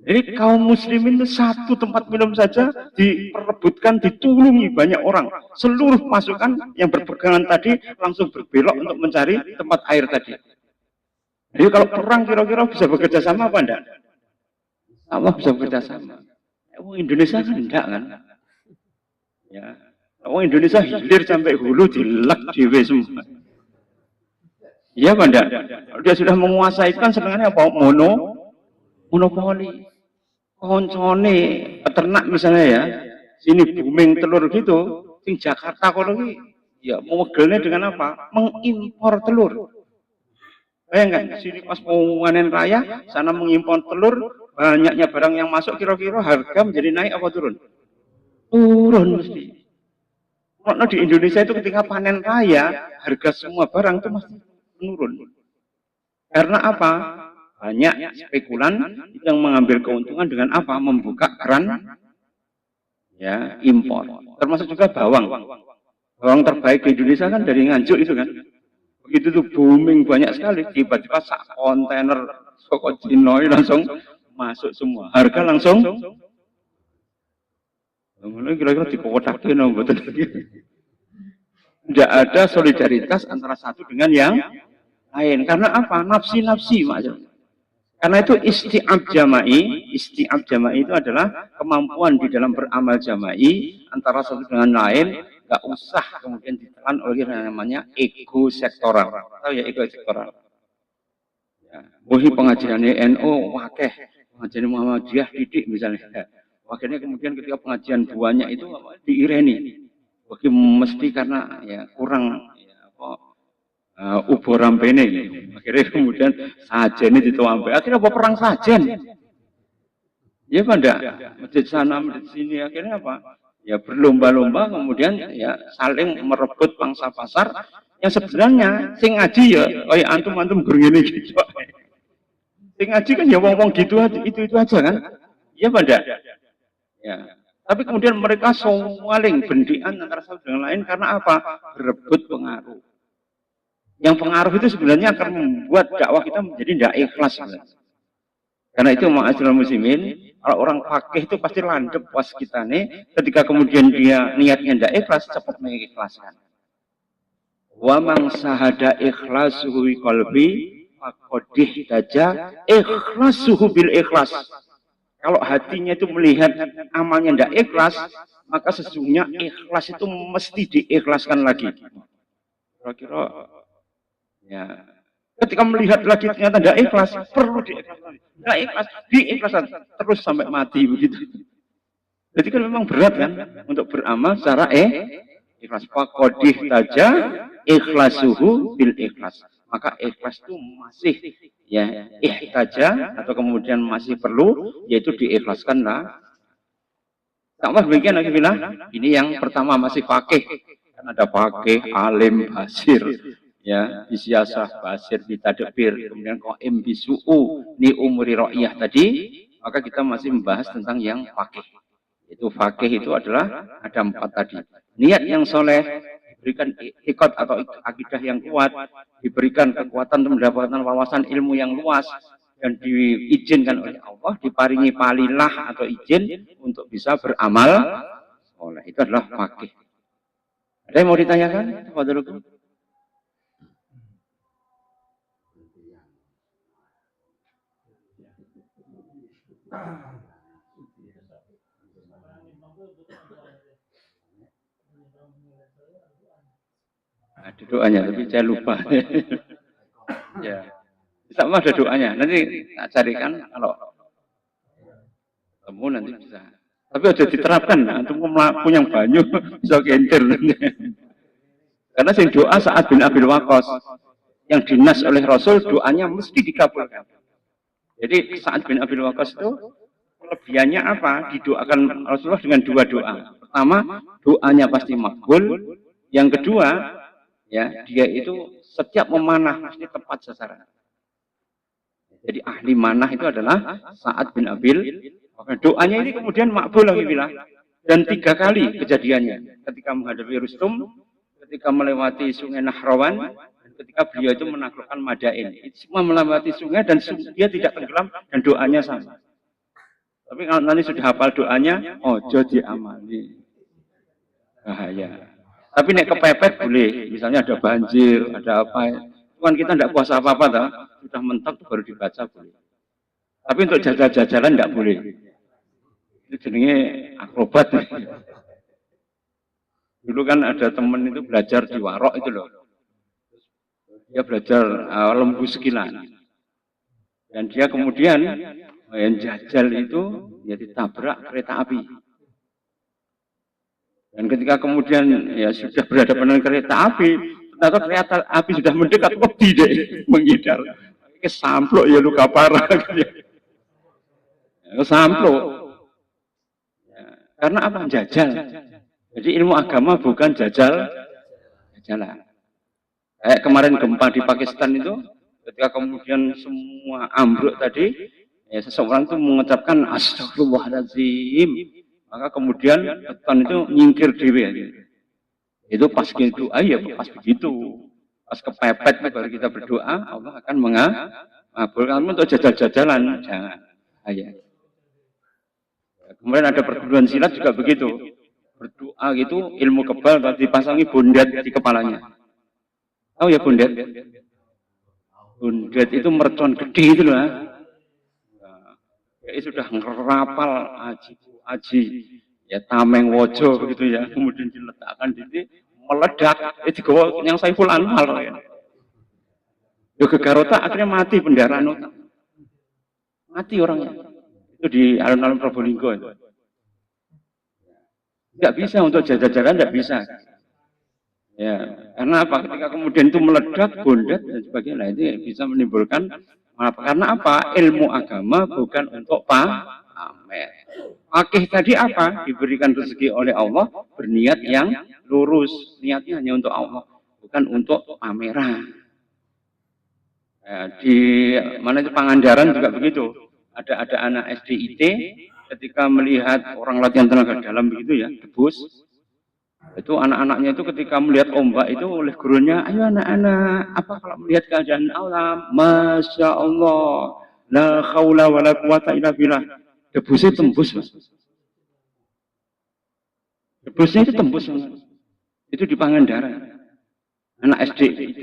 A: Jadi kaum muslimin itu satu tempat minum saja diperebutkan, ditulungi banyak orang. Seluruh pasukan yang berpegangan tadi langsung berbelok untuk mencari tempat air tadi. Jadi kalau perang kira-kira bisa bekerja sama apa enggak? Allah bisa bekerja sama. Indonesia kan enggak kan? Ya. Indonesia hilir sampai hulu dilek dewe semua. Iya apa enggak? Kalau dia sudah menguasai itu kan sebenarnya apa? Monopoli. Koncone peternak misalnya ya, sini booming telur gitu, di Jakarta kalau ini, ya modelnya dengan apa? Mengimpor telur. Bayangkan, sini pas panen raya, sana mengimpor telur, banyaknya barang yang masuk, kira-kira harga menjadi naik apa turun? Turun mesti. Karena di Indonesia itu ketika panen raya, harga semua barang itu masih menurun. Karena apa? Banyak spekulan yang mengambil keuntungan dengan apa? Membuka keran ya impor. Termasuk juga bawang. Bawang terbaik di Indonesia kan dari Nganjuk itu kan. Begitu tuh booming banyak sekali. Tiba-tiba sak kontainer soko Cina langsung masuk semua. Harga langsung. Kira-kira dikotakin betul. Tidak ada solidaritas antara satu dengan yang lain. Karena apa? Nafsi-nafsi maksudnya. Karena itu isti'ab jama'i itu adalah kemampuan di dalam beramal jama'i antara satu dengan lain, nggak usah kemudian ditekan oleh yang namanya ego sektoral. Tahu ya ego sektoral? Ya, pengajiannya NU wakeh, pengajian Muhammadiyah didik misalnya. Akhirnya kemudian ketika pengajian banyak itu diireni. Bagi mesti karena ya kurang ubor rampene gitu. Akhirnya kemudian sajen ini dituampe. Akhirnya apa perang sajen? Ya apa enggak? Masjid sana, masjid sini. Akhirnya apa? Ya berlomba-lomba kemudian ya saling merebut pangsa pasar. Yang sebenarnya sing ngaji ya, oh ya antum bergini gitu. Sing ngaji kan ya wong-wong gitu itu aja kan? Ya apa enggak? Ya. Tapi kemudian mereka saling bendian antara satu dengan lain karena apa? Berebut pengaruh. Yang pengaruh itu sebenarnya akan membuat dakwah kita menjadi tidak ikhlas. Karena itu ma'asyiral muslimin, kalau orang fakih itu pasti landep pas kita nih, ketika kemudian dia niatnya tidak ikhlas, cepat mengikhlaskan. Wa man sahada ikhlasuhu bi qalbi faqadih taja ikhlasuhu bil ikhlas. Kalau hatinya itu melihat amalnya tidak ikhlas, maka sesungguhnya ikhlas itu mesti diikhlaskan lagi. Kira-kira ya, ketika melihat lagi ternyata tidak ikhlas, perlu diikhlaskan. Tidak ikhlas, diikhlaskan terus sampai mati begitu. Jadi kan memang berat kan untuk beramal secara ikhlas. Faqadih taja ikhlasuhu bil ikhlas. Maka ikhlas itu masih ya ihtaja atau kemudian masih perlu yaitu diikhlaskanlah. Sama demikian lagi bilang, ini yang pertama masih fakih. Kan ada fakih, alim, basir. ya bisiasah basir bitadbir, kemudian qaim bisu'u ni umuri ra'iyah tadi, maka kita masih membahas tentang yang fakih. Itu fakih itu adalah ada 4 tadi. Niat yang soleh, diberikan ikot atau akidah yang kuat, diberikan kekuatan untuk mendapatkan wawasan ilmu yang luas, dan diizinkan oleh Allah, diparingi palilah atau izin untuk bisa beramal soleh. Itu adalah fakih. Ada yang mau ditanyakan? Fadlukum? Ada doanya, tapi saya lupa. Ya, sama ada doanya. Nanti tak carikan kalau temu nanti bisa. Tapi sudah diterapkan, antum punya banyu bisa kentir. Karena sing doa Sa'ad bin Abil Waqqas yang dinas oleh Rasul, doanya mesti dikabulkan. Jadi Sa'ad bin Abil Waqqas itu kelebihannya apa? Didoakan Rasulullah dengan 2 doa. Pertama, doanya pasti makbul. Yang kedua, ya, dia itu setiap memanah pasti tepat sasaran. Jadi ahli manah itu adalah Sa'ad bin Abil. Doanya ini kemudian makbul lagi bilang. Dan 3 kali kejadiannya. Ketika menghadapi Rustum, ketika melewati sungai Nahrawan, dan ketika beliau itu menaklukkan Madain. Itu semua melewati sungai dan dia tidak tenggelam dan doanya sama. Tapi kalau nanti sudah hafal doanya, ojo diamali. Bahaya. Tapi nek kepepet boleh. Misalnya ada banjir, ada apa. Kan kita tidak puasa apa-apa, sudah mentok baru dibaca boleh. Tapi untuk jajal-jajalan tidak boleh. Itu jenenge akrobat. Dulu kan ada teman itu belajar di Warok itu loh. Dia belajar lembu sekilan. Dan dia kemudian yang jajal itu ya ditabrak kereta api. Dan ketika kemudian ya sudah berhadapan dengan kereta api, ternyata kereta api sudah mendekat, kok tidak menghindar. Kesamplok ya luka parah. Kesamplok. Ya, karena apa? Jajal. Jadi ilmu agama bukan jajalan. Kayak kemarin gempa di Pakistan itu, ketika kemudian semua ambruk tadi, ya seseorang itu mengucapkan astagfirullahaladzim, maka kemudian beton itu nyingkir dewe. Itu pas gitu, ya pas begitu. Pas kepepet baru kita berdoa, Allah akan mengabulkan untuk jajal-jajalan, jangan. Ya. Kemudian ada perguruan silat juga begitu. Berdoa gitu, ilmu kebal dipasangi bondet di kepalanya. Tahu ya bondet? Bondet itu mercon gede itu loh. Ya, sudah ngerapal aji ya tameng wojo begitu ya, kemudian diletakkan di sini meledak, itu yang Saiful Anwar ya. Yo Gegarota akhirnya mati pendarahan otak. Mati orangnya. Itu di alun-alun Probolinggo itu. Tidak bisa untuk jalan-jalan, tidak bisa. Ya, karena apa? Ketika kemudian itu meledak, bondet dan sebagainya, itu bisa menimbulkan karena apa? Ilmu agama bukan untuk pamer. Fakih tadi apa? Diberikan rezeki oleh Allah, berniat yang lurus, niatnya hanya untuk Allah, bukan untuk pameran. Ya, di mana itu Pangandaran juga begitu. Ada anak SDIT ketika melihat orang latihan tenaga dalam begitu ya, debus. Itu anak-anaknya itu ketika melihat ombak itu oleh gurunya, ayo anak-anak, apa kalau melihat keadaan alam? Masya Allah, la khawla wa la quwata illa billah. Debusnya tembus, Mas. Debusnya itu tembus, Mas. Itu di Pangandaran. Anak SDIT.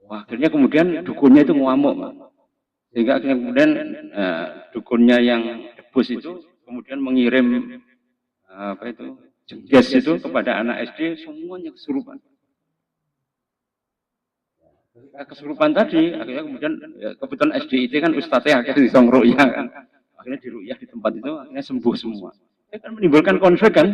A: Wah, akhirnya kemudian dukunnya itu ngamuk, Mas. Sehingga kemudian dukunnya yang debus itu kemudian mengirim apa itu jengges itu kepada anak SD, semuanya kesurupan. Kesurupan tadi akhirnya kemudian ya, kebetulan SDIT kan ustadznya akhirnya disong ru'yah kan. Akhirnya diru'yah di tempat itu akhirnya sembuh semua. Itu kan menimbulkan konflik kan.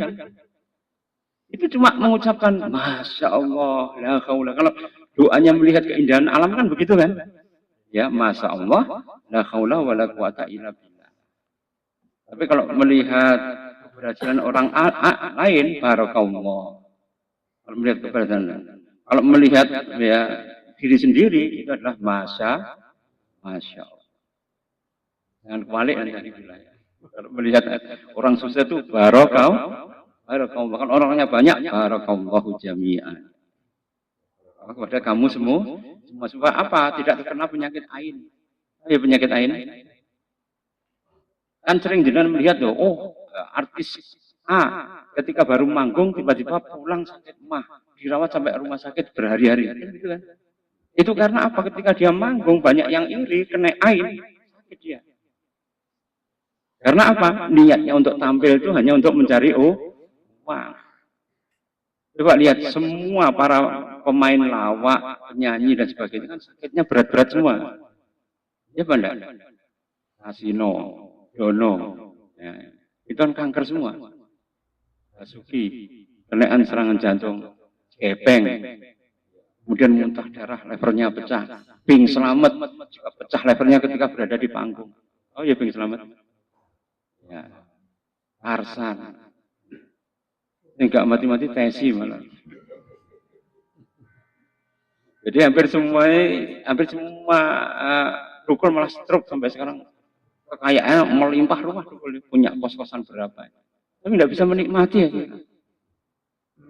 A: Itu cuma mengucapkan Masya Allah, la haula. Kalau doanya melihat keindahan alam kan begitu kan. Ya, Masya Allah, la haula wa la quwata illa billah. Tapi kalau melihat keberhasilan orang lain, barakallah. Kalau melihat keberhasilan Kalau melihat ya diri sendiri itu adalah masya Allah. Jangan kebalik nanti bilang. Kalau melihat orang susah itu barakallahu, bahkan orangnya banyak, barakallahu jami'an. Kepada kamu semua apa? Tidak terkena penyakit ain. Ya penyakit ain. Kan sering jenengan melihat loh, artis A ketika baru manggung tiba-tiba pulang sakit mah, dirawat sampai rumah sakit berhari-hari. Gitu kan? Itu karena apa? Ketika dia manggung banyak yang iri, kena ain, sakit dia. Karena apa? Niatnya untuk tampil itu hanya untuk mencari uang. Coba lihat semua para pemain lawak, penyanyi dan sebagainya kan sakitnya berat-berat semua. Ya benar. Kasino, Dono, ya, itu kan kanker semua. Basuki, kenaikan serangan jantung, Gepeng, kemudian muntah darah, levernya pecah. Bing Selamet juga pecah levernya ketika berada di panggung. Oh ya Bing Selamet. Ya. Arsan. Enggak mati-mati tesi malah. Jadi hampir semua Dukul malah stroke sampai sekarang. Kekayaannya melimpah rumah Dukul punya kos-kosan berapa. Tapi tidak bisa menikmati ya.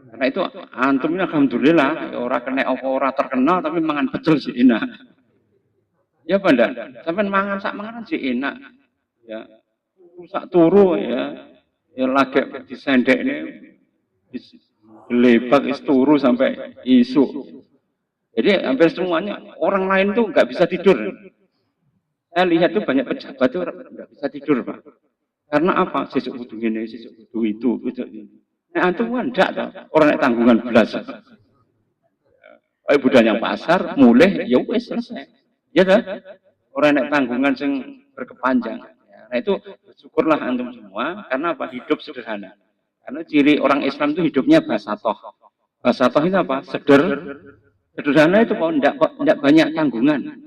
A: Karena itu antum ini alhamdulillah orang kena orang terkenal tapi mangan pecel sih enak. Ya benda, sampai mangan sak mangan sih enak. Ya, sak turu ya, ya lagi disendek ini lebak turu sampai isu. Jadi hampir semuanya orang lain tuh nggak bisa tidur. Saya lihat tuh banyak pejabat tuh nggak bisa tidur pak. Karena apa? Sesuk kudu ini, sesuk kudu itu. Nah, antum kan enggak toh. Orang naik tanggungan belas. Budal yang pasar, mulai, ya wes selesai. Ya toh? Orang naik tanggungan yang berkepanjang. Nah itu syukurlah antum semua, karena apa? Hidup sederhana. Karena ciri orang Islam itu hidupnya basatoh. Basatoh itu apa? Sederhana itu kok enggak banyak tanggungan.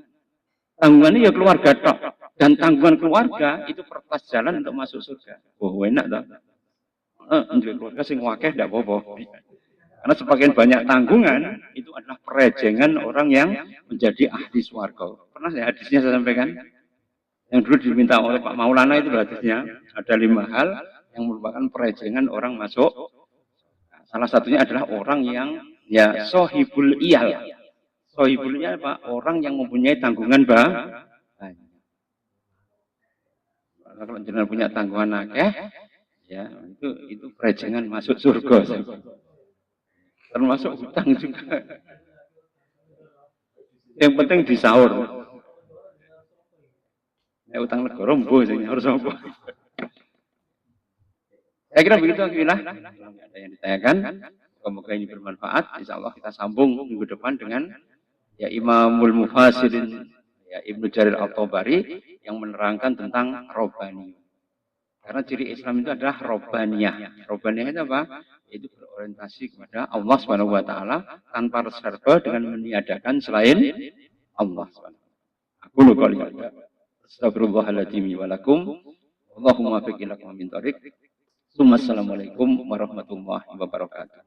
A: Tanggungannya ya keluarga tok. Dan tanggungan keluarga itu pertas jalan untuk masuk surga. Oh enak toh. Untuk keluarga sing wakeh tidak apa-apa. Karena sebagian banyak tanggungan itu adalah perejengan orang yang menjadi ahli swarga. Pernah ya hadisnya saya sampaikan? Yang dulu diminta oleh Pak Maulana itu hadisnya. Ada 5 hal yang merupakan perejengan orang masuk. Salah satunya adalah orang yang ya sohibul iyal. Sohibul iyal apa? Orang yang mempunyai tanggungan banyak. Kalau jenengan punya tanggungan akeh, ya itu perejengan masuk surga. Termasuk hutang juga. Yang penting disaur. Utang negara mbuh sing harus apa. Saya kira begitu Akilah. Ada yang ditanyakan. Semoga ini bermanfaat. Insyaallah kita sambung minggu depan dengan ya Imamul Mufassirin ya Ibnu Jarir At-Tabari yang menerangkan tentang Robbani. Karena ciri Islam itu adalah Robbaniyah. Robbaniyah itu apa? Itu berorientasi kepada Allah Subhanahu wa taala tanpa reserva dengan meniadakan selain Allah Subhanahu. Aku lupa lihat. Astagfirullahaladzim wa lakum. Allahumma fiqh lakum min thariq. Assalamualaikum warahmatullahi wabarakatuh.